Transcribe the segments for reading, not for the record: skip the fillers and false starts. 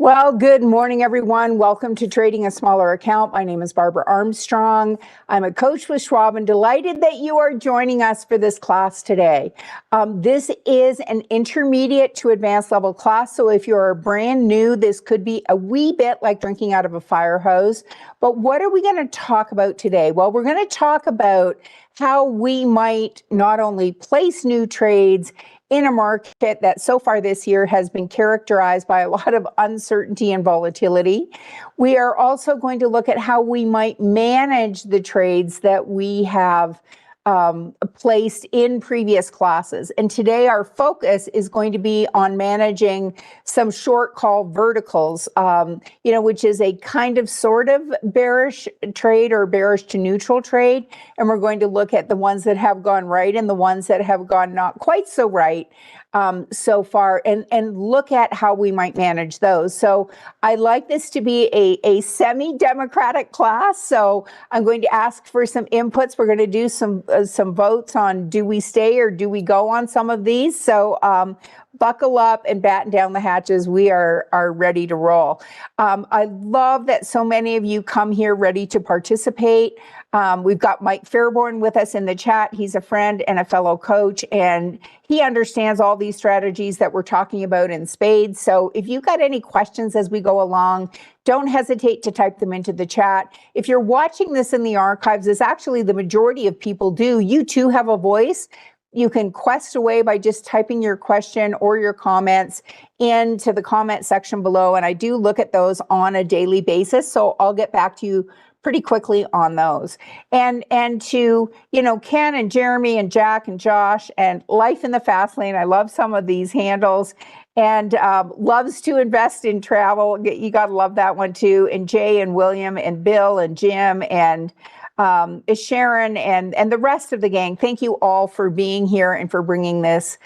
Well, good morning, everyone. Welcome to Trading a Smaller Account. My name is Barbara Armstrong. I'm a coach with Schwab and delighted that you are joining us for this class today. This is an intermediate to advanced level class. So if you're brand new, this could be a wee bit like drinking out of a fire hose. But what are we going to talk about today? Well, we're going to talk about how we might not only place new trades in a market that so far this year has been characterized by a lot of uncertainty and volatility. We are also going to look at how we might manage the trades that we have placed in previous classes. And today our focus is going to be on managing some short call verticals, which is a kind of sort of bearish trade or bearish to neutral trade. And we're going to look at the ones that have gone right and the ones that have gone not quite so right so far, and look at how we might manage those. So I like this to be a semi-democratic class. So I'm going to ask for some inputs. We're going to do some votes on do we stay or do we go on some of these. So buckle up and batten down the hatches. We are ready to roll. I love that so many of you come here ready to participate. We've got Mike Fairborn with us in the chat. He's a friend and a fellow coach, and he understands all these strategies that we're talking about in spades. So if you've got any questions as we go along, don't hesitate to type them into the chat. If you're watching this in the archives, as actually the majority of people do, you too have a voice. You can quest away by just typing your question or your comments into the comment section below. And I do look at those on a daily basis. So I'll get back to you pretty quickly on those. And to, Ken and Jeremy and Jack and Josh and Life in the Fast Lane. I love some of these handles. And loves to invest in travel. You got to love that one too. And Jay and William and Bill and Jim and Sharon and the rest of the gang. Thank you all for being here and for bringing this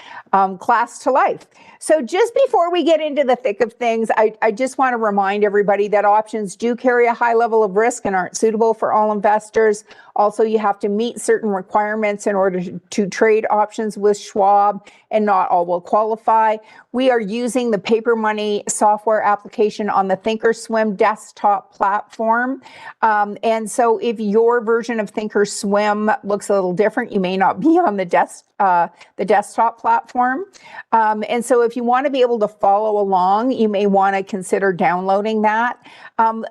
class to life. So just before we get into the thick of things, I just want to remind everybody that options do carry a high level of risk and aren't suitable for all investors. Also, you have to meet certain requirements in order to trade options with Schwab, and not all will qualify. We are using the Paper Money software application on the thinkorswim desktop platform. And so if your version of thinkorswim looks a little different, you may not be on the desktop platform. And so if you want to be able to follow along, you may want to consider downloading that.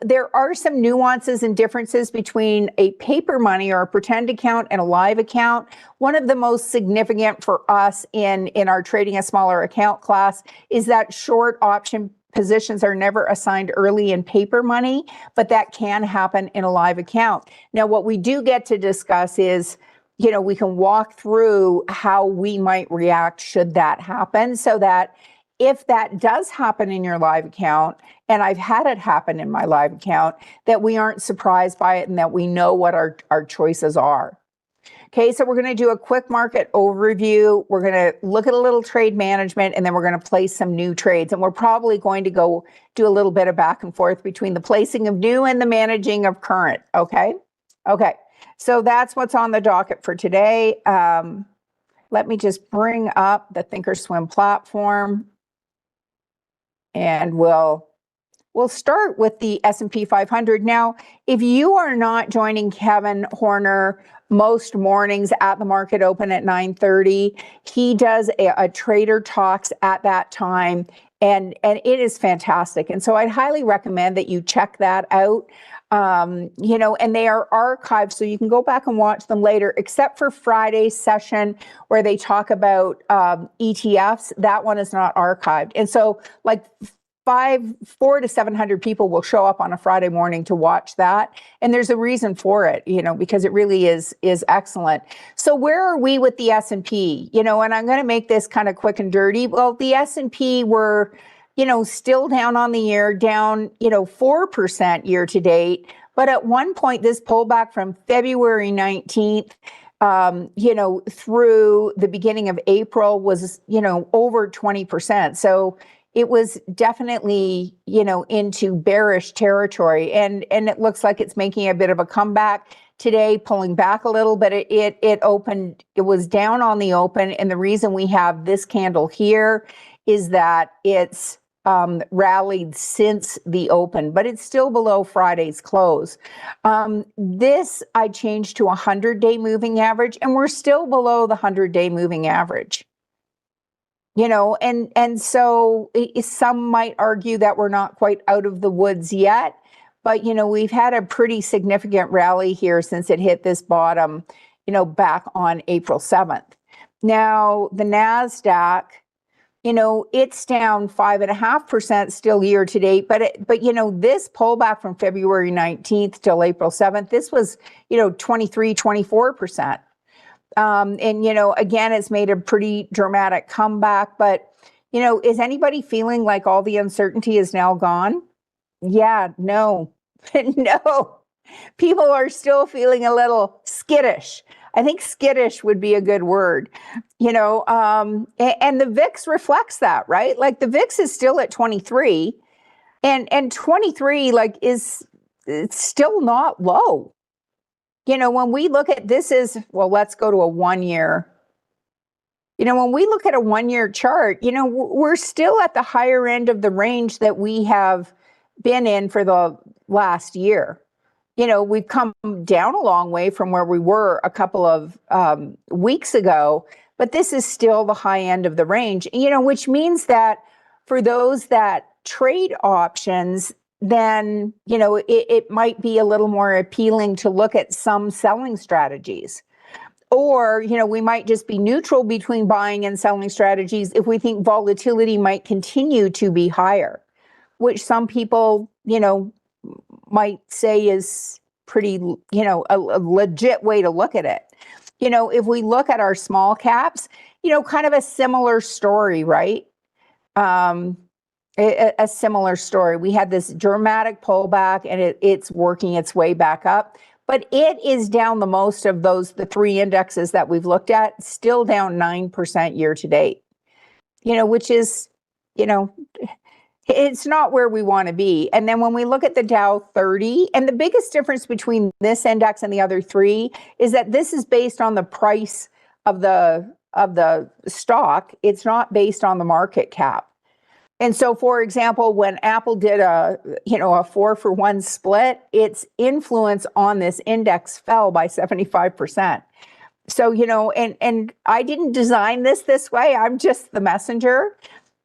There are some nuances and differences between a paper money or a pretend account and a live account. One of the most significant for us in our Trading a Smaller Account class is that short option positions are never assigned early in paper money, but that can happen in a live account. Now, what we do get to discuss is, we can walk through how we might react should that happen, so that if that does happen in your live account, and I've had it happen in my live account, that we aren't surprised by it and that we know what our choices are. Okay, so we're going to do a quick market overview. We're going to look at a little trade management, and then we're going to place some new trades. And we're probably going to go do a little bit of back and forth between the placing of new and the managing of current. Okay, so that's what's on the docket for today. Let me just bring up the thinkorswim platform, and we'll start with the S&P 500. Now, if you are not joining Kevin Horner most mornings at the market open at 9:30, he does a Trader Talks at that time, and it is fantastic. And so I'd highly recommend that you check that out. And they are archived, so you can go back and watch them later, except for Friday's session where they talk about ETFs. That one is not archived. And so like 400 to 700 people will show up on a Friday morning to watch that. And there's a reason for it, because it really is excellent. So where are we with the S&P? And I'm going to make this kind of quick and dirty. Well, the S&P were, still down on the year, down, 4% year to date. But at one point, this pullback from February 19th, through the beginning of April was, over 20%. So it was definitely, into bearish territory, and it looks like it's making a bit of a comeback today, pulling back a little, but it was down on the open. And the reason we have this candle here is that it's rallied since the open, but it's still below Friday's close. This I changed to a 100-day moving average, and we're still below the 100-day moving average. And so some might argue that we're not quite out of the woods yet, but we've had a pretty significant rally here since it hit this bottom, back on April 7th. Now, the NASDAQ, it's down 5.5% still year to date, but this pullback from February 19th till April 7th, this was, 23, 24%. And, again, it's made a pretty dramatic comeback, but, is anybody feeling like all the uncertainty is now gone? Yeah, no, no. People are still feeling a little skittish. I think skittish would be a good word, and the VIX reflects that, right? Like the VIX is still at 23 and 23 it's still not low. When we look at let's go to a 1 year. When we look at a 1 year chart, we're still at the higher end of the range that we have been in for the last year. We've come down a long way from where we were a couple of weeks ago, but this is still the high end of the range, which means that for those that trade options, then, it might be a little more appealing to look at some selling strategies. Or, we might just be neutral between buying and selling strategies if we think volatility might continue to be higher, which some people, might say is pretty, a legit way to look at it. If we look at our small caps, kind of a similar story, right? A similar story. We had this dramatic pullback and it's working its way back up, but it is down the most of the three indexes that we've looked at, still down 9% year to date, which is, it's not where we want to be. And then when we look at the Dow 30, and the biggest difference between this index and the other three is that this is based on the price of the stock. It's not based on the market cap. And so, for example, when Apple did a 4-for-1 split, its influence on this index fell by 75%. So, and I didn't design this way. I'm just the messenger.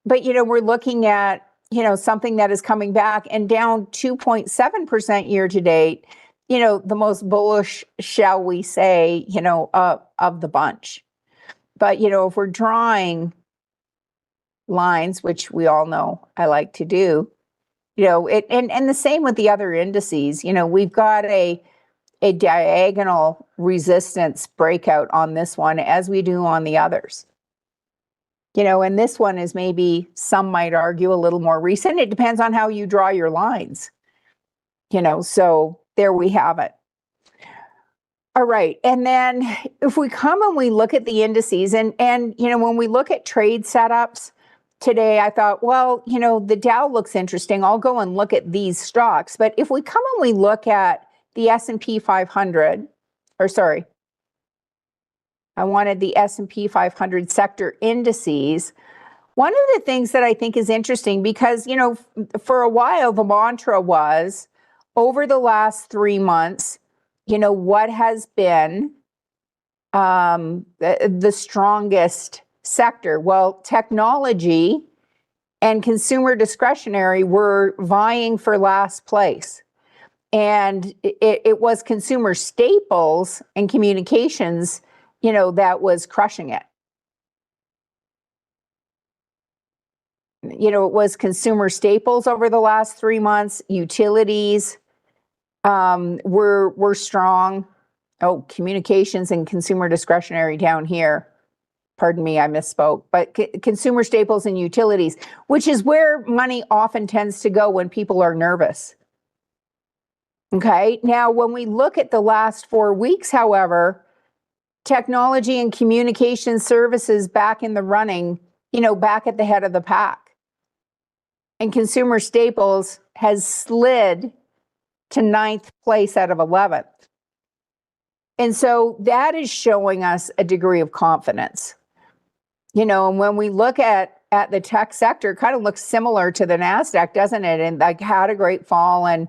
But, we're looking at something that is coming back and down 2.7% year to date, the most bullish, shall we say, of the bunch. But, if we're drawing lines, which we all know I like to do, and the same with the other indices, we've got a diagonal resistance breakout on this one as we do on the others. And this one is maybe, some might argue, a little more recent. It depends on how you draw your lines. So there we have it. All right. And then if we come and we look at the indices and when we look at trade setups today, I thought, well, the Dow looks interesting. I'll go and look at these stocks. But if we come and we look at the S&P 500, I wanted the S&P 500 sector indices. One of the things that I think is interesting, because, for a while, the mantra was, over the last 3 months, what has been the strongest sector? Well, technology and consumer discretionary were vying for last place. And it was consumer staples and communications that was crushing it. It was consumer staples over the last 3 months. Utilities were strong. Oh, communications and consumer discretionary down here. Pardon me, I misspoke. But consumer staples and utilities, which is where money often tends to go when people are nervous. Okay, now when we look at the last 4 weeks, however, technology and communication services back in the running, back at the head of the pack. And consumer staples has slid to 9th place out of 11th. And so that is showing us a degree of confidence. And when we look at at the tech sector, it kind of looks similar to the NASDAQ, doesn't it? And like had a great fall and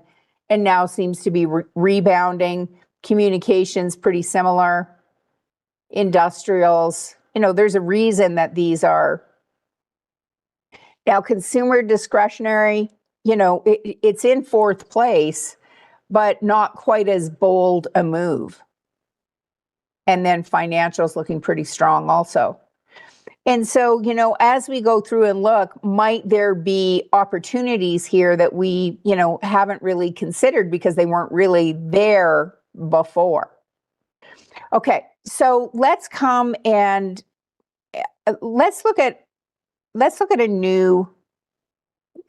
now seems to be rebounding. Communications pretty similar. Industrials, there's a reason that these are. Now, consumer discretionary, it's in fourth place, but not quite as bold a move. And then financials looking pretty strong also. And so, as we go through and look, might there be opportunities here that we, haven't really considered because they weren't really there before? Okay, so let's come and let's look at a new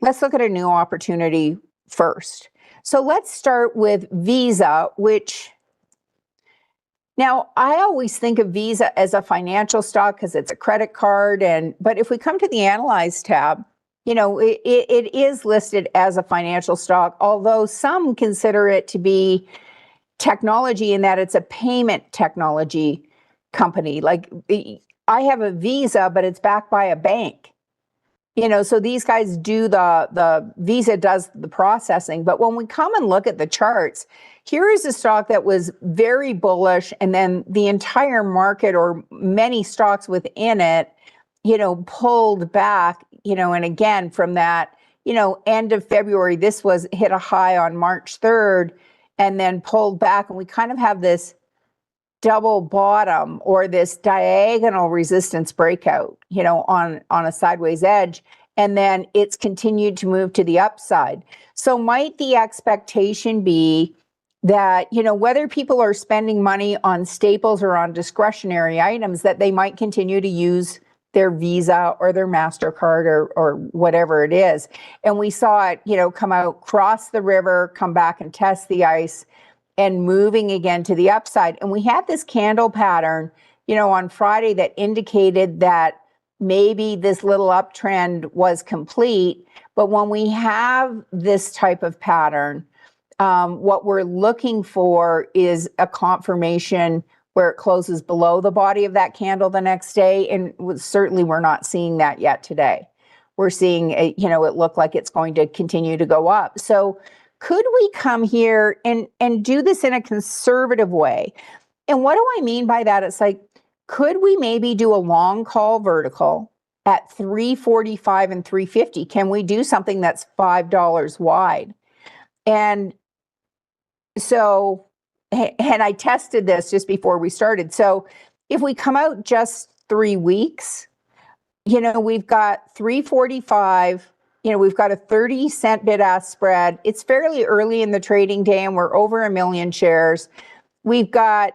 opportunity first. So let's start with Visa, which now I always think of Visa as a financial stock because it's a credit card, but if we come to the Analyze tab, it is listed as a financial stock, although some consider it to be technology in that it's a payment technology company. Like I have a Visa, but it's backed by a bank. So these guys do the Visa does the processing. But when we come and look at the charts, here is a stock that was very bullish, and then the entire market or many stocks within it, pulled back, and again, from that, end of February, this was hit a high on March 3rd and then pulled back. And we kind of have this double bottom or this diagonal resistance breakout, on a sideways edge. And then it's continued to move to the upside. So might the expectation be that, whether people are spending money on staples or on discretionary items, that they might continue to use their Visa or their MasterCard or whatever it is. And we saw it, come out, cross the river, come back and test the ice, and moving again to the upside. And we had this candle pattern, on Friday that indicated that maybe this little uptrend was complete. But when we have this type of pattern, what we're looking for is a confirmation where it closes below the body of that candle the next day. And certainly we're not seeing that yet today. We're seeing, it look like it's going to continue to go up. So could we come here and do this in a conservative way? And what do I mean by that? It's like, could we maybe do a long call vertical at 345 and 350? Can we do something that's $5 wide? And so, and I tested this just before we started. So if we come out just 3 weeks, we've got 345, we've got a 30-cent bid-ask spread. It's fairly early in the trading day and we're over 1 million shares. We've got,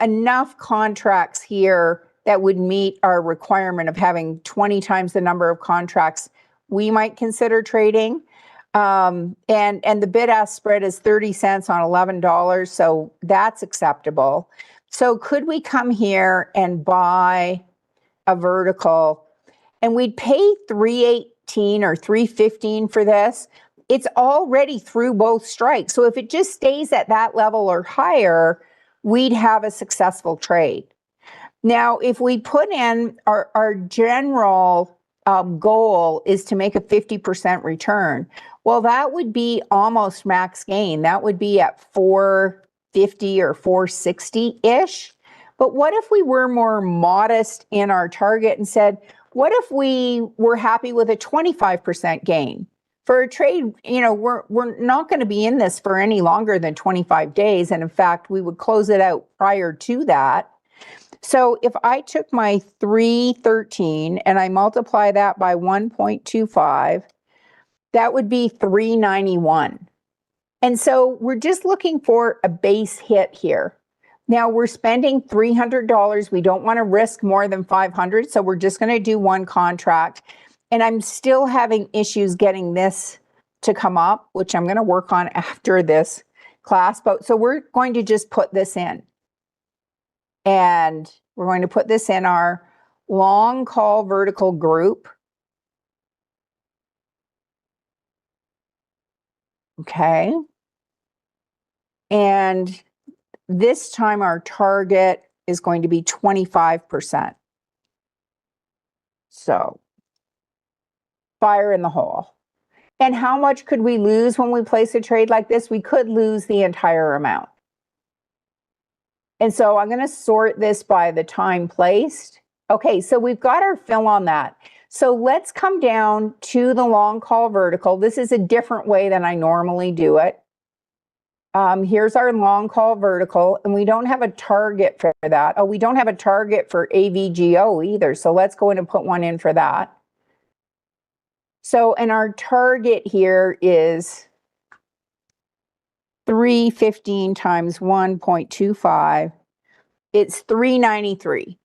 enough contracts here that would meet our requirement of having 20 times the number of contracts we might consider trading. And the bid-ask spread is 30 cents on $11, so that's acceptable. So could we come here and buy a vertical, and we'd pay 318 or 315 for this? It's already through both strikes. So if it just stays at that level or higher, we'd have a successful trade. Now, if we put in our general goal is to make a 50% return, well, that would be almost max gain. That would be at 450 or 460-ish. But what if we were more modest in our target and said, what if we were happy with a 25% gain? For a trade, we're not going to be in this for any longer than 25 days. And in fact, we would close it out prior to that. So if I took my 313 and I multiply that by 1.25, that would be 391. And so we're just looking for a base hit here. Now we're spending $300. We don't want to risk more than 500. So we're just going to do one contract. And I'm still having issues getting this to come up, which I'm going to work on after this class. But so we're going to just put this in. And we're going to put this in our long call vertical group. Okay. And this time our target is going to be 25%. So fire in the hole. And how much could we lose when we place a trade like this? We could lose the entire amount. And so I'm going to sort this by the time placed. Okay, so we've got our fill on that. So let's come down to the long call vertical. This is a different way than I normally do it. Here's our long call vertical, and we don't have a target for that. Oh, we don't have a target for AVGO either. So let's go in and put one in for that. So, and our target here is 315 times 1.25. It's 393.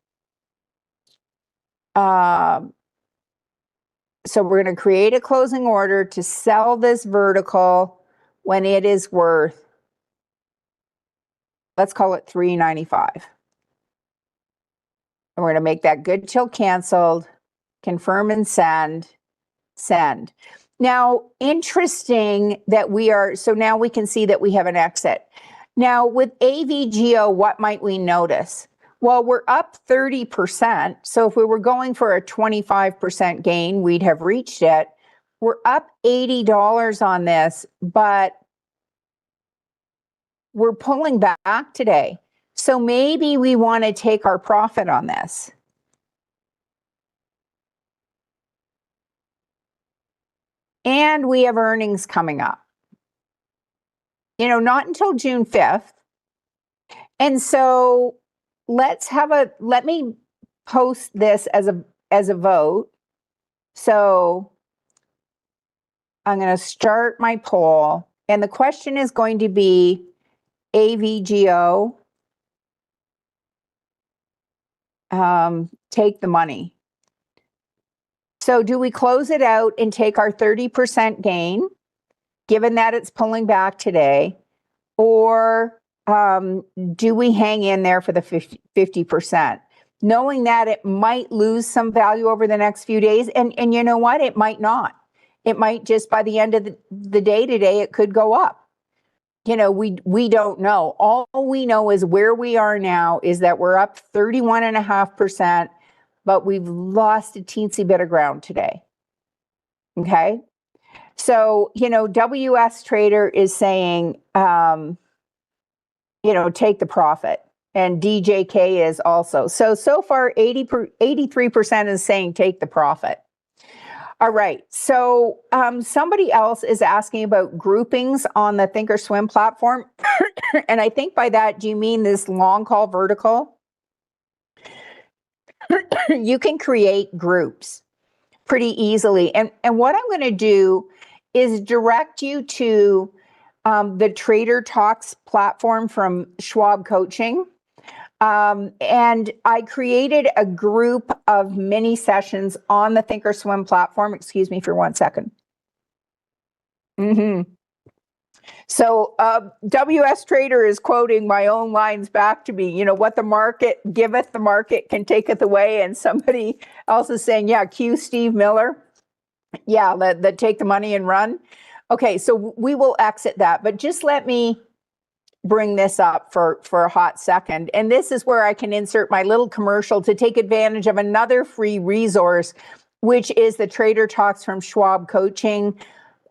So we're going to create a closing order to sell this vertical when it is worth, let's call it 395. And we're going to make that good till canceled, confirm and send. Now, interesting that so now we can see that we have an exit. Now with AVGO, what might we notice? Well, we're up 30%. So if we were going for a 25% gain, we'd have reached it. We're up $80 on this, but we're pulling back today. So maybe we want to take our profit on this. And we have earnings coming up. Not until June 5th. And so let me post this as a vote. So I'm going to start my poll, and the question is going to be AVGO, take the money. So do we close it out and take our 30% gain, given that it's pulling back today, or do we hang in there for the 50%, knowing that it might lose some value over the next few days? And you know what? It might not. It might just by the end of the day today, it could go up. We don't know. All we know is where we are now is that we're up 31.5%, but we've lost a teensy bit of ground today. Okay. So, WS Trader is saying, take the profit. And DJK is also. So far, 83% is saying take the profit. All right. So somebody else is asking about groupings on the Thinkorswim platform. And I think by that, do you mean this long call vertical? You can create groups pretty easily. And what I'm going to do is direct you to the Trader Talks platform from Schwab Coaching. And I created a group of mini sessions on the Thinkorswim platform. Excuse me for 1 second. So WS Trader is quoting my own lines back to me, what the market giveth, the market can taketh away. And somebody else is saying, yeah, cue Steve Miller. Yeah, that take the money and run. Okay, so we will exit that, but just let me bring this up for a hot second. And this is where I can insert my little commercial to take advantage of another free resource, which is the Trader Talks from Schwab Coaching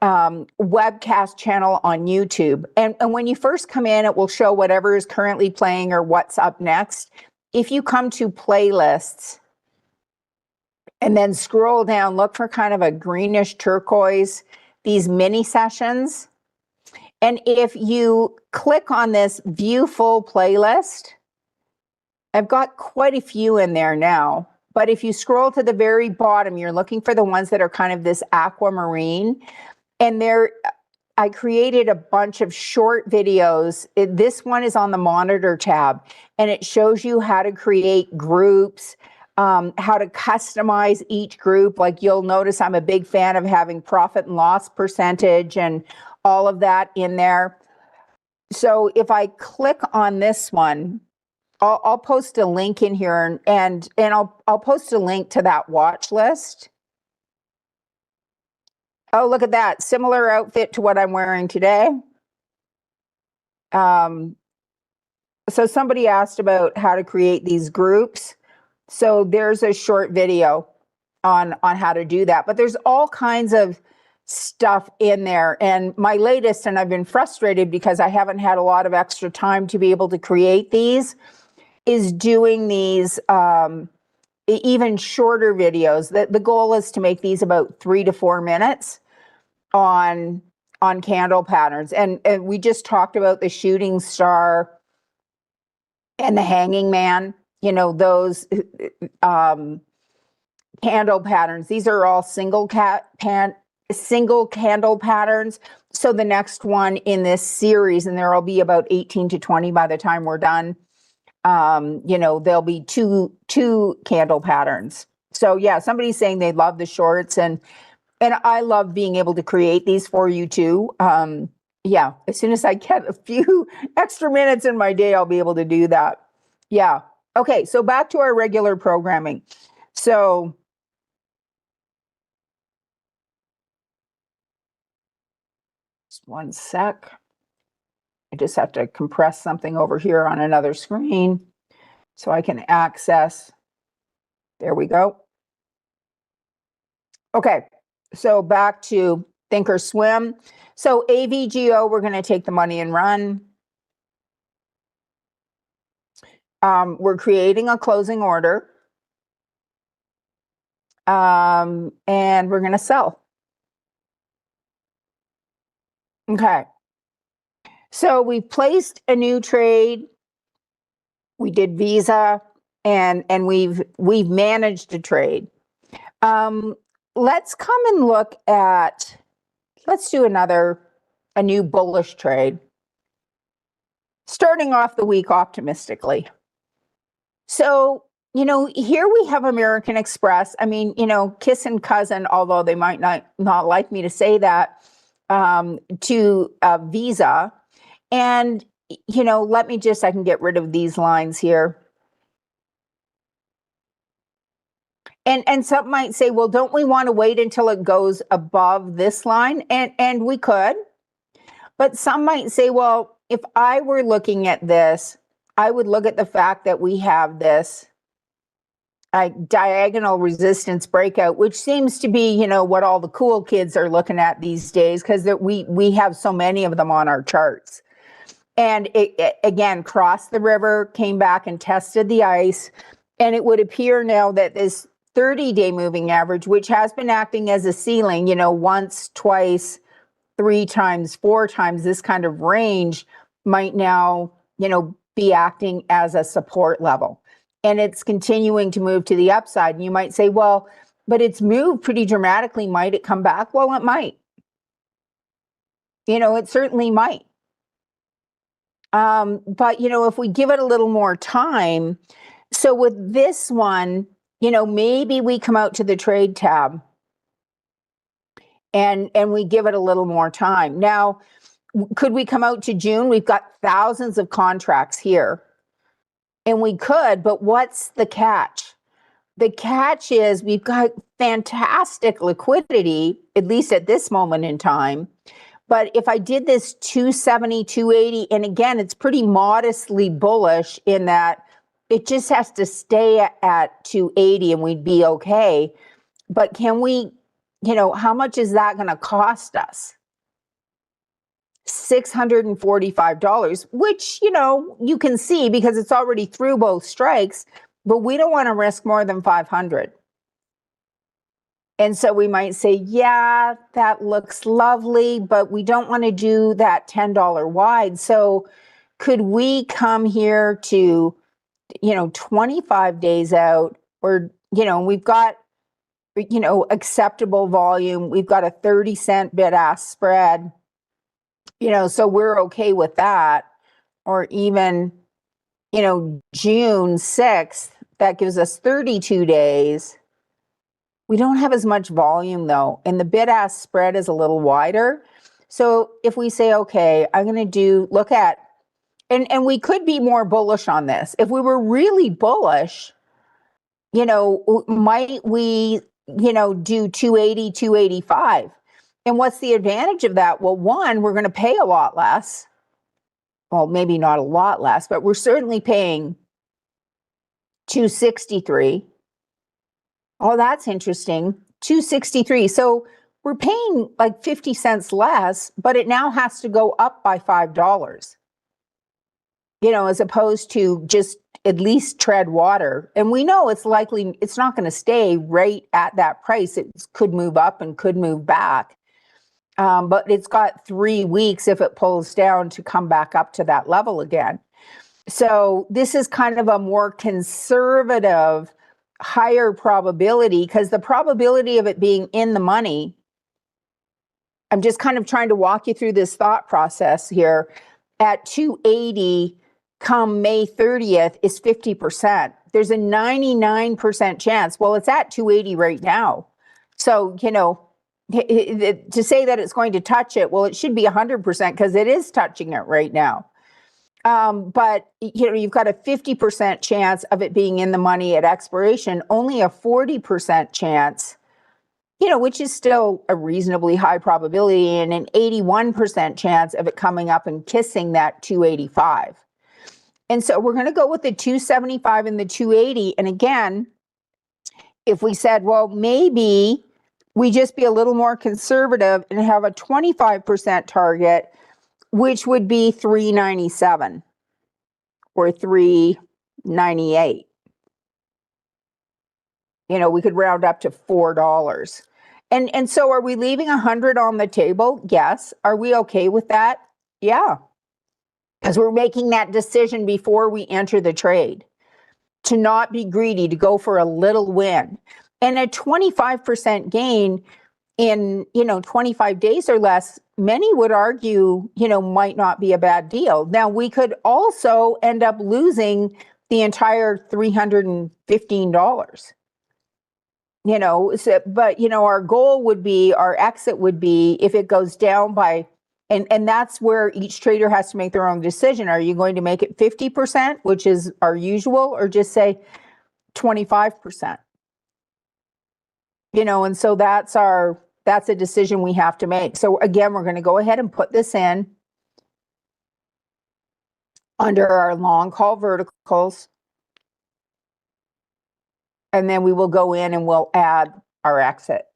webcast channel on YouTube. And when you first come in, it will show whatever is currently playing or what's up next. If you come to playlists and then scroll down, look for kind of a greenish turquoise, these mini sessions. And if you click on this view full playlist, I've got quite a few in there now. But if you scroll to the very bottom, you're looking for the ones that are kind of this aquamarine. And I created a bunch of short videos. This one is on the monitor tab, and it shows you how to create groups, how to customize each group. Like you'll notice I'm a big fan of having profit and loss percentage and all of that in there. So if I click on this one, I'll post a link in here, and I'll post a link to that watch list. Oh, look at that. Similar outfit to what I'm wearing today. So somebody asked about how to create these groups. So there's a short video on how to do that. But there's all kinds of stuff in there. And my latest, and I've been frustrated because I haven't had a lot of extra time to be able to create these, is doing these even shorter videos. The goal is to make these about 3 to 4 minutes on candle patterns. And we just talked about the shooting star and the hanging man, you know, those candle patterns. These are all single candle patterns. So the next one in this series, and there will be about 18 to 20 by the time we're done, you know, there'll be two candle patterns. So yeah, somebody's saying they love the shorts, and I love being able to create these for you too. Yeah, as soon as I get a few extra minutes in my day, I'll be able to do that. Yeah. Okay, so back to our regular programming. So just one sec. I just have to compress something over here on another screen so I can access. There we go. Okay, so back to Thinkorswim. So AVGO, we're going to take the money and run. We're creating a closing order. And we're going to sell. Okay. So we placed a new trade. We did Visa, and we've managed a trade. Let's come and look at, let's do a new bullish trade. Starting off the week optimistically. So, you know, here we have American Express. I mean, you know, kissing cousin, although they might not like me to say that, to Visa. And, you know, I can get rid of these lines here. And some might say, well, don't we want to wait until it goes above this line? And we could. But some might say, well, if I were looking at this, I would look at the fact that we have this diagonal resistance breakout, which seems to be, you know, what all the cool kids are looking at these days, because we have so many of them on our charts. And it again crossed the river, came back and tested the ice, and it would appear now that this 30-day moving average, which has been acting as a ceiling, you know, once, twice, 3 times, 4 times, this kind of range might now, you know, be acting as a support level. And it's continuing to move to the upside. And you might say, well, but it's moved pretty dramatically. Might it come back? Well, it might. You know, it certainly might. But, you know, if we give it a little more time, so with this one, you know, maybe we come out to the trade tab and we give it a little more time. Now, could we come out to June? We've got thousands of contracts here. And we could, but what's the catch? The catch is we've got fantastic liquidity, at least at this moment in time. But if I did this 270, 280, and again, it's pretty modestly bullish in that it just has to stay at 280 and we'd be okay. But can we, you know, how much is that going to cost us? $645, which, you know, you can see because it's already through both strikes, but we don't want to risk more than 500. And so we might say, yeah, that looks lovely, but we don't want to do that $10 wide. So could we come here to, you know, 25 days out, or, you know, we've got, you know, acceptable volume. We've got a 30-cent bid-ask spread, you know, so we're okay with that. Or even, you know, June 6th, that gives us 32 days. We don't have as much volume though, and the bid-ask spread is a little wider. So if we say, okay, I'm going to look at, and we could be more bullish on this. If we were really bullish, you know, might we, you know, do 280, 285? And what's the advantage of that? Well, one, we're going to pay a lot less. Well, maybe not a lot less, but we're certainly paying 263. Oh, that's interesting. 263. So we're paying like 50 cents less, but it now has to go up by $5, as opposed to just at least tread water. And we know it's not going to stay right at that price. It could move up and could move back. But it's got 3 weeks if it pulls down to come back up to that level again. So this is kind of a more conservative, higher probability, because the probability of it being in the money, I'm just kind of trying to walk you through this thought process here, at 280 come May 30th is 50%. There's a 99% chance. Well, it's at 280 right now. So, to say that it's going to touch it, well, it should be 100% because it is touching it right now. But you've got a 50% chance of it being in the money at expiration, only a 40% chance, which is still a reasonably high probability, and an 81% chance of it coming up and kissing that 285. And so we're going to go with the 275 and the 280. And again, if we said, well, maybe we just be a little more conservative and have a 25% target, which would be 397 or 398. We could round up to $4. And so are we leaving 100 on the table? Yes. Are we okay with that? Yeah. Because we're making that decision before we enter the trade to not be greedy, to go for a little win. And a 25% gain in 25 days or less, many would argue might not be a bad deal. Now, we could also end up losing the entire $315. But our goal would be, our exit would be, if it goes down by, and that's where each trader has to make their own decision. Are you going to make it 50%, which is our usual, or just say 25%? And so that's a decision we have to make. So again, we're going to go ahead and put this in under our long call verticals. And then we will go in and we'll add our exit.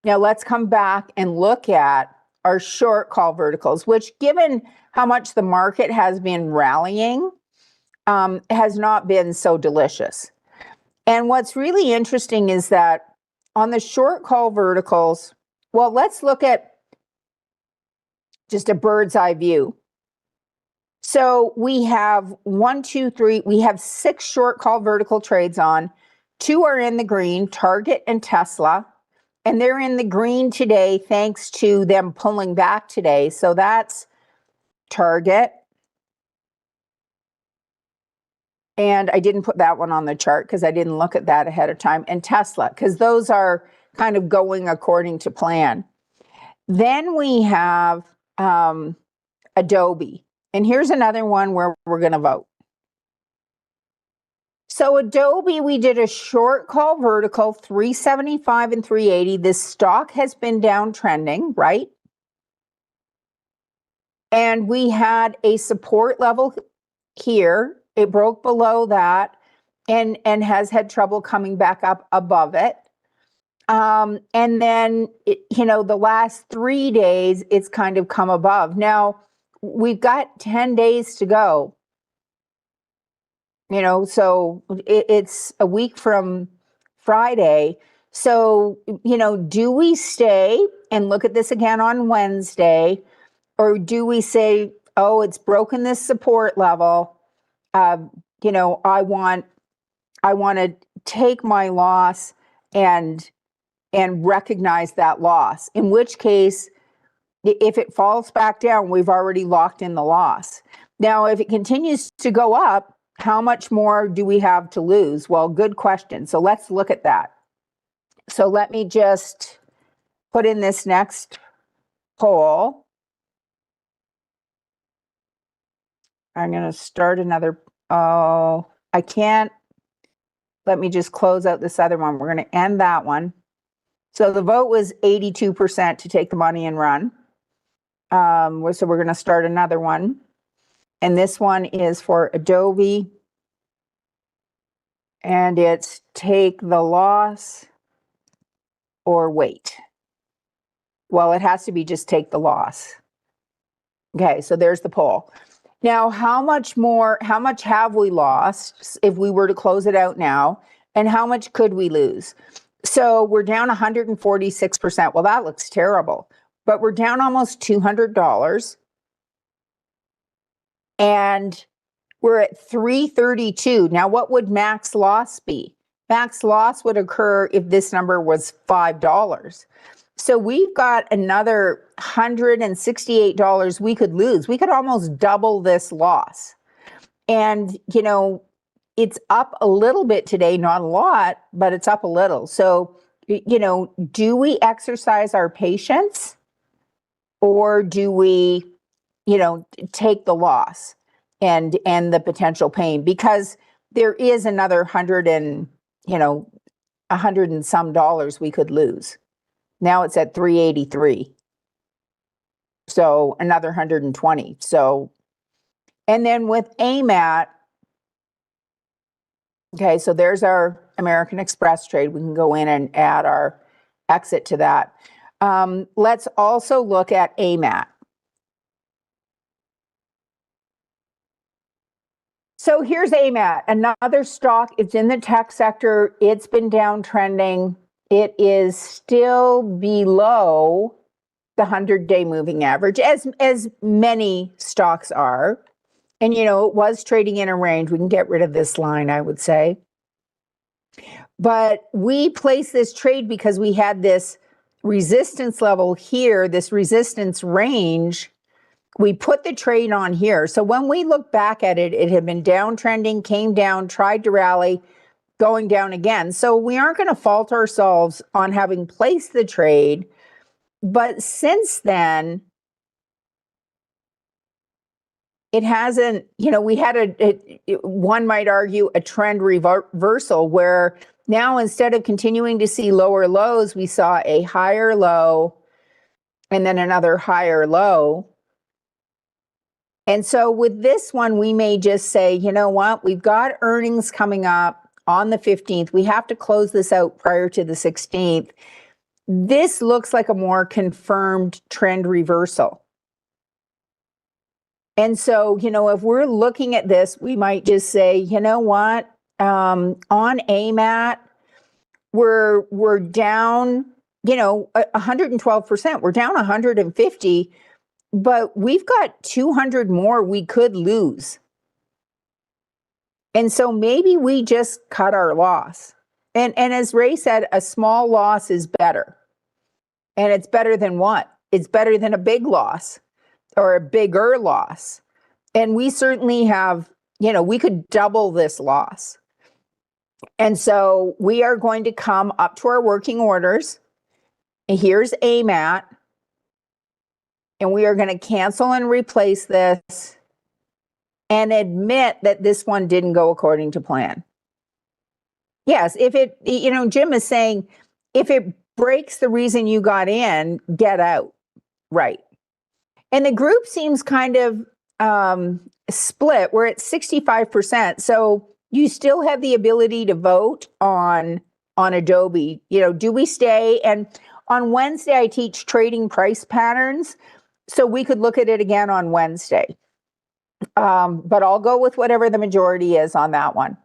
Now let's come back and look at our short call verticals, which, given how much the market has been rallying, has not been so delicious. And what's really interesting is that on the short call verticals, well, let's look at just a bird's eye view. So we have 1, 2, 3, we have 6 short call vertical trades on. 2 are in the green, Target and Tesla. And they're in the green today thanks to them pulling back today. So that's Target. And I didn't put that one on the chart because I didn't look at that ahead of time. And Tesla, because those are kind of going according to plan. Then we have Adobe. And here's another one where we're going to vote. So Adobe, we did a short call vertical, 375 and 380. This stock has been downtrending, right? And we had a support level here. It broke below that and has had trouble coming back up above it. And then, the last 3 days, it's kind of come above. Now, we've got 10 days to go. So it's a week from Friday. So, do we stay and look at this again on Wednesday? Or do we say, oh, it's broken this support level. I want to take my loss and recognize that loss. In which case, if it falls back down, we've already locked in the loss. Now, if it continues to go up, how much more do we have to lose? Well, good question. So let's look at that. So let me just put in this next poll. I'm going to start another. Oh, I can't. Let me just close out this other one. We're going to end that one. So the vote was 82% to take the money and run. So we're going to start another one. And this one is for Adobe. And it's take the loss or wait. Well, it has to be just take the loss. Okay, so there's the poll. Now, how much have we lost if we were to close it out now? And how much could we lose? So we're down 146%. Well, that looks terrible, but we're down almost $200. And we're at 332. Now, what would max loss be? Max loss would occur if this number was $5. So we've got another $168 we could lose. We could almost double this loss. And, you know, it's up a little bit today, not a lot, but it's up a little. So, you know, do we exercise our patience or do we, you know, take the loss and the potential pain? Because there is another $100 and some dollars we could lose. Now it's at 383. So another 120. So, and then with AMAT, okay, so there's our American Express trade. We can go in and add our exit to that. Let's also look at AMAT. So here's AMAT, another stock. It's in the tech sector. It's been downtrending. It is still below the 100-day moving average, as many stocks are. And, you know, it was trading in a range. We can get rid of this line, I would say. But we placed this trade because we had this resistance level here, this resistance range. We put the trade on here. So when we look back at it, it had been downtrending, came down, tried to rally, going down again. So we aren't going to fault ourselves on having placed the trade. But since then, it hasn't, you know, we had one might argue a trend reversal where now instead of continuing to see lower lows, we saw a higher low and then another higher low. And so with this one, we may just say, you know what, we've got earnings coming up on the 15th. We have to close this out prior to the 16th. This looks like a more confirmed trend reversal. And so, you know, if we're looking at this, we might just say, you know what, on AMAT, we're down, you know, 112%. We're down 150, but we've got 200 more we could lose. And so maybe we just cut our loss. And as Ray said, a small loss is better. And it's better than what? It's better than a big loss or a bigger loss. And we certainly have, you know, we could double this loss. And so we are going to come up to our working orders. And here's AMAT. And we are going to cancel and replace this and admit that this one didn't go according to plan. Yes, if it, you know, Jim is saying, if it breaks the reason you got in, get out. Right. And the group seems kind of split. We're at 65%. So you still have the ability to vote on Adobe. You know, do we stay? And on Wednesday, I teach trading price patterns. So we could look at it again on Wednesday. But I'll go with whatever the majority is on that one.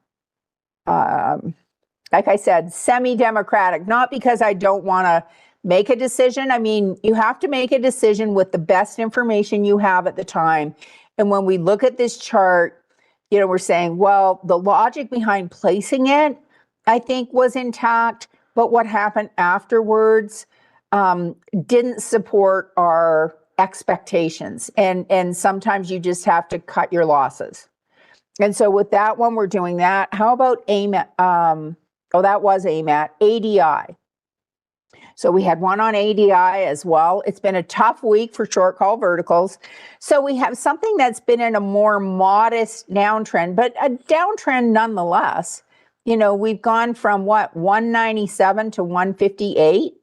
Like I said, semi-democratic, not because I don't want to make a decision. I mean, you have to make a decision with the best information you have at the time. And when we look at this chart, you know, we're saying, well, the logic behind placing it, I think, was intact, but what happened afterwards didn't support our expectations. And sometimes you just have to cut your losses. And so with that one, we're doing that. How about AMAT? Oh, that was AMAT, ADI. So we had one on ADI as well. It's been a tough week for short call verticals. So we have something that's been in a more modest downtrend, but a downtrend nonetheless. You know, we've gone from what, 197 to 158.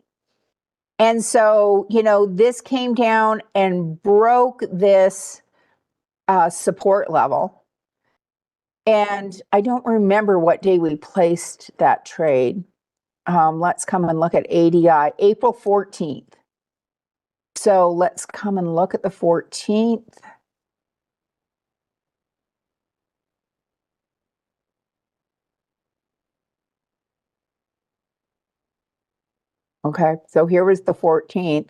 And so, you know, this came down and broke this support level. And I don't remember what day we placed that trade. Let's come and look at ADI, April 14th. So let's come and look at the 14th. Okay, so here was the 14th.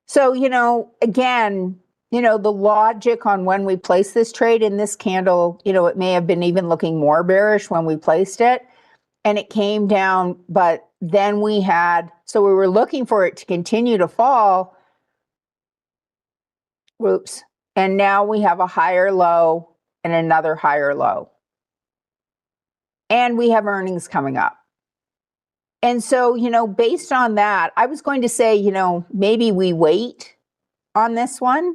So, again, the logic on when we placed this trade in this candle, it may have been even looking more bearish when we placed it and it came down, but then we were looking for it to continue to fall. Whoops. And now we have a higher low and another higher low. And we have earnings coming up. And so, based on that, I was going to say, maybe we wait on this one.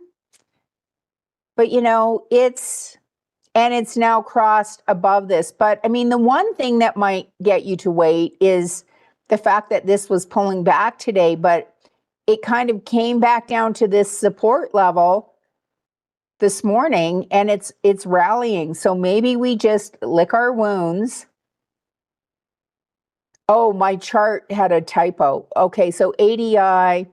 But, it's now crossed above this. But I mean, the one thing that might get you to wait is the fact that this was pulling back today, but it kind of came back down to this support level this morning and it's rallying. So maybe we just lick our wounds. Oh, my chart had a typo. Okay, so ADI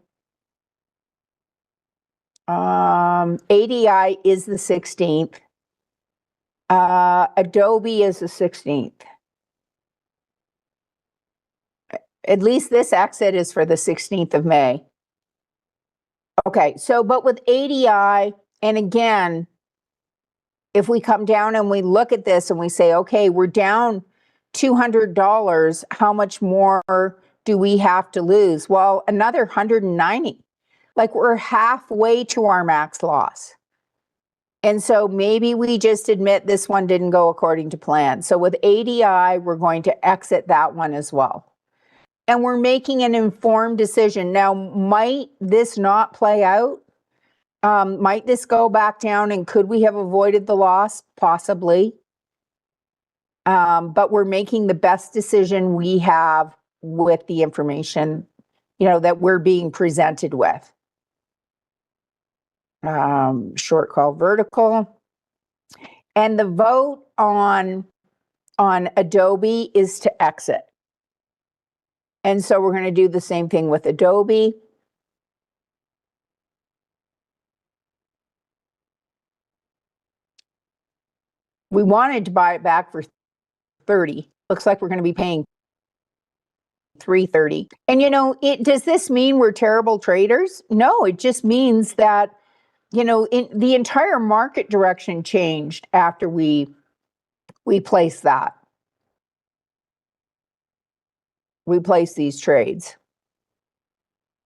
is the 16th. Adobe is the 16th. At least this exit is for the 16th of May. Okay, so but with ADI, and again, if we come down and we look at this and we say, okay, we're down $200, how much more do we have to lose? Well, another 190. Like we're halfway to our max loss. And so maybe we just admit this one didn't go according to plan. So with ADI, we're going to exit that one as well. And we're making an informed decision. Now, might this not play out? Might this go back down and could we have avoided the loss? Possibly. But we're making the best decision we have with the information, that we're being presented with. Short call vertical. And the vote on Adobe is to exit. And so we're going to do the same thing with Adobe. We wanted to buy it back for 30. Looks like we're going to be paying 330. And does this mean we're terrible traders? No, it just means that, the entire market direction changed after we placed that. We place these trades.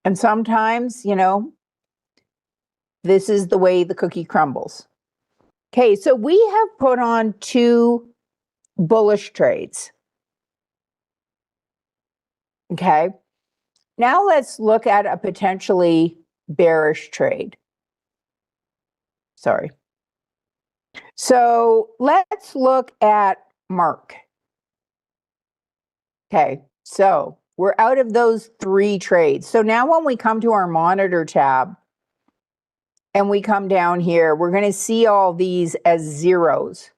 And sometimes, this is the way the cookie crumbles. Okay, so we have put on 2 bullish trades. Okay, now let's look at a potentially bearish trade. Sorry. So let's look at Merck. Okay, so we're out of those 3 trades. So now when we come to our monitor tab and we come down here, we're going to see all these as zeros.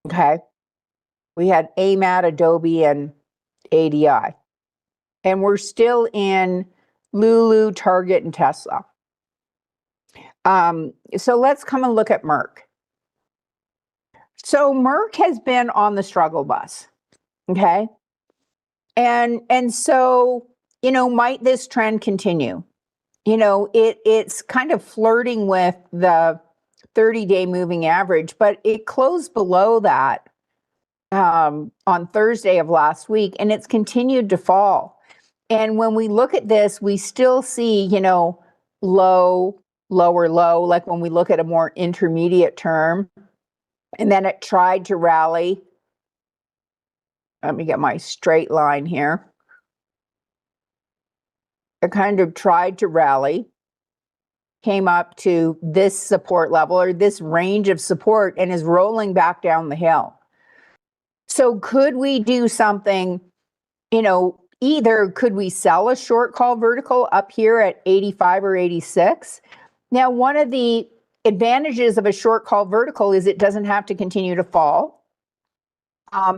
Okay, we had AMAT, Adobe, and ADI. And we're still in Lulu, Target, and Tesla. So let's come and look at Merck. So Merck has been on the struggle bus. Okay. And so, might this trend continue? It's kind of flirting with the 30-day moving average, but it closed below that on Thursday of last week, and it's continued to fall. And when we look at this, we still see, low, lower low, like when we look at a more intermediate term, and then it tried to rally. Let me get my straight line here. It kind of tried to rally, came up to this support level or this range of support and is rolling back down the hill. So could we do something, either could we sell a short call vertical up here at 85 or 86? Now, one of the advantages of a short call vertical is it doesn't have to continue to fall.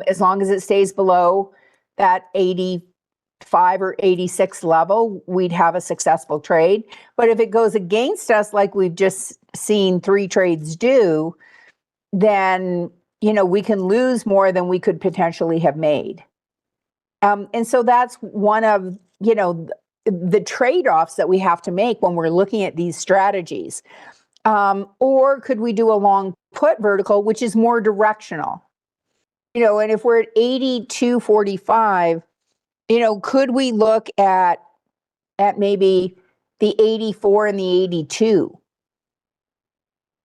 As long as it stays below that 85 or 86 level, we'd have a successful trade. But if it goes against us, like we've just seen 3 trades do, then, we can lose more than we could potentially have made. And so that's one of, the trade-offs that we have to make when we're looking at these strategies. Or could we do a long put vertical, which is more directional? And if we're at 82.45, could we look at maybe the 84 and the 82?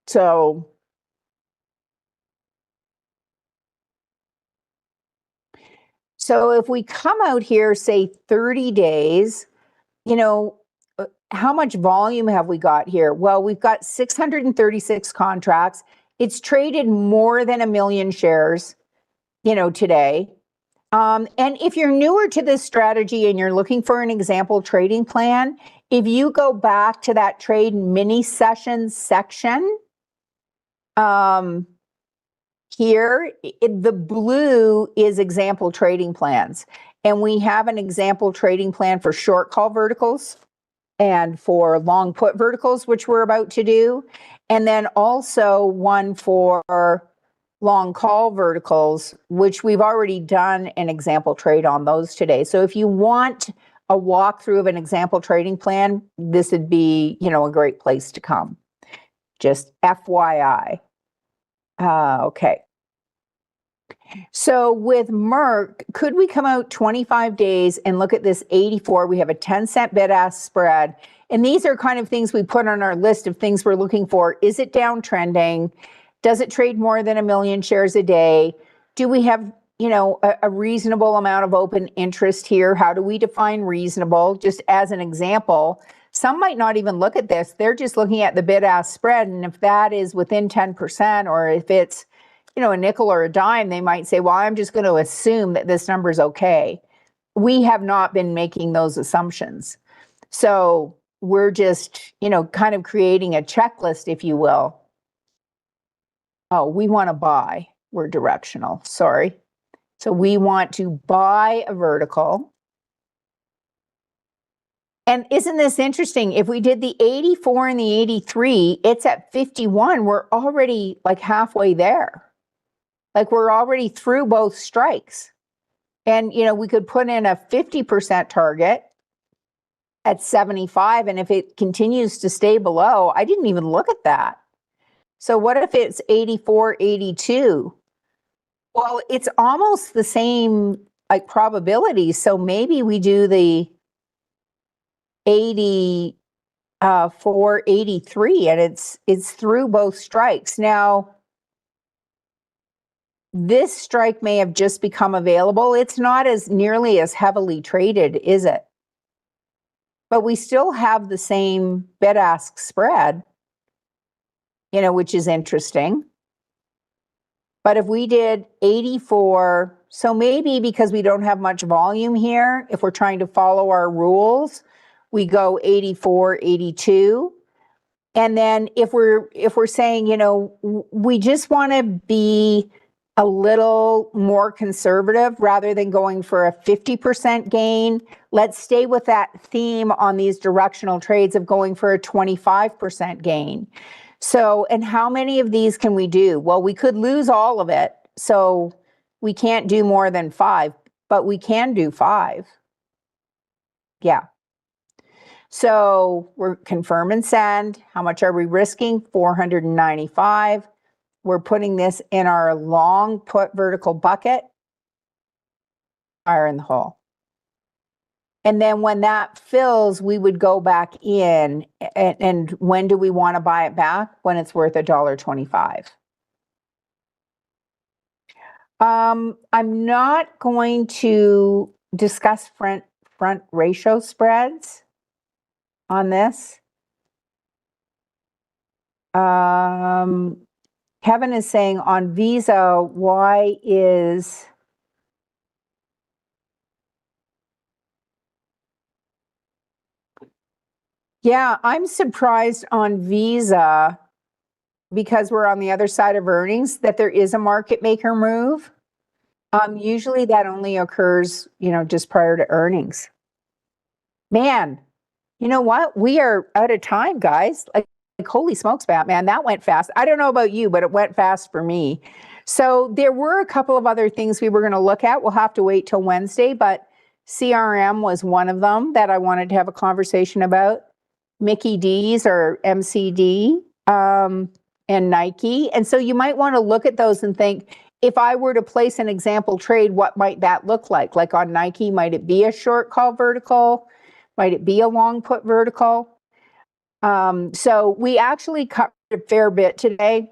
So if we come out here, say 30 days, how much volume have we got here? Well, we've got 636 contracts. It's traded more than 1 million shares, today. And if you're newer to this strategy and you're looking for an example trading plan, if you go back to that trade mini sessions section, here, the blue is example trading plans. And we have an example trading plan for short call verticals and for long put verticals, which we're about to do. And then also one for long call verticals, which we've already done an example trade on those today. So if you want a walkthrough of an example trading plan, this would be, a great place to come. Just FYI. Okay. So with Merck, could we come out 25 days and look at this 84? We have a 10-cent bid-ask spread. And these are kind of things we put on our list of things we're looking for. Is it downtrending? Does it trade more than 1 million shares a day? Do we have, a reasonable amount of open interest here? How do we define reasonable? Just as an example, some might not even look at this. They're just looking at the bid-ask spread. And if that is within 10%, or if it's, a nickel or a dime, they might say, well, I'm just going to assume that this number is okay. We have not been making those assumptions. So we're just, kind of creating a checklist, if you will. Oh, we want to buy. We're directional. Sorry. So we want to buy a vertical. And isn't this interesting? If we did the 84 and the 83, it's at 51. We're already like halfway there. Like we're already through both strikes. And, we could put in a 50% target at 75. And if it continues to stay below, I didn't even look at that. So what if it's 84, 82? Well, it's almost the same like probability. So maybe we do the 84, 83, and it's through both strikes. Now, this strike may have just become available. It's not as nearly as heavily traded, is it? But we still have the same bid-ask spread, which is interesting. But if we did 84, so maybe because we don't have much volume here, if we're trying to follow our rules, we go 84, 82. And then if we're saying, we just want to be a little more conservative rather than going for a 50% gain, let's stay with that theme on these directional trades of going for a 25% gain. So, and how many of these can we do? Well, we could lose all of it. So we can't do more than 5, but we can do 5. Yeah. So we're confirm and send. How much are we risking? 495. We're putting this in our long put vertical bucket. Fire in the hole. And then when that fills, we would go back in. And when do we want to buy it back? When it's worth $1.25. I'm not going to discuss front ratio spreads on this. Kevin is saying on Visa, why is yeah, I'm surprised on Visa because we're on the other side of earnings, that there is a market maker move. Usually that only occurs, just prior to earnings. Man, you know what? We are out of time, guys. Like holy smokes, Batman, that went fast. I don't know about you, but it went fast for me. So there were a couple of other things we were going to look at. We'll have to wait till Wednesday, but CRM was one of them that I wanted to have a conversation about. Mickey D's or MCD and Nike. And so you might want to look at those and think, if I were to place an example trade, what might that look like? Like on Nike, might it be a short call vertical? Might it be a long put vertical? So we actually covered a fair bit today.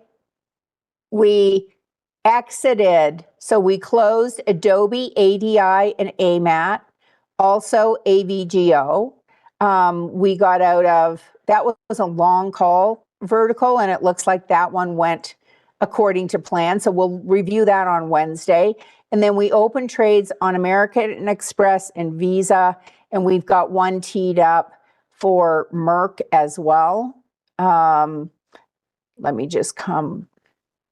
We exited, so we closed Adobe, ADI, and AMAT, also AVGO. We got out of, that was a long call vertical, and it looks like that one went according to plan. So we'll review that on Wednesday. And then we open trades on American Express and Visa, and we've got one teed up for Merck as well. Let me just come,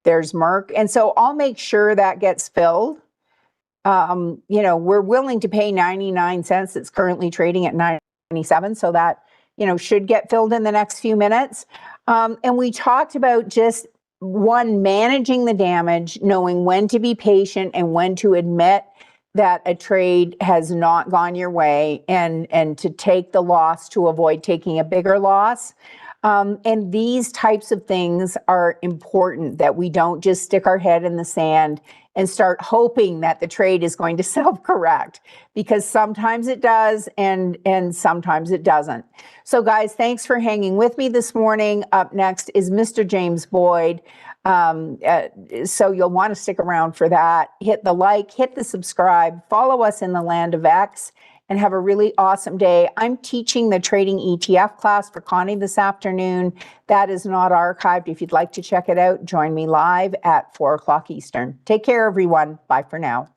there's Merck. And so I'll make sure that gets filled. We're willing to pay 99 cents. It's currently trading at 97. So that, should get filled in the next few minutes. And we talked about just managing the damage, knowing when to be patient and when to admit that a trade has not gone your way and to take the loss to avoid taking a bigger loss. And these types of things are important, that we don't just stick our head in the sand and start hoping that the trade is going to self-correct, because sometimes it does and sometimes it doesn't. So guys, thanks for hanging with me this morning. Up next is Mr. James Boyd. So you'll want to stick around for that. Hit the like, hit the subscribe, follow us in the land of X, and have a really awesome day. I'm teaching the trading ETF class for Connie this afternoon. That is not archived. If you'd like to check it out, join me live at 4 o'clock Eastern. Take care, everyone. Bye for now.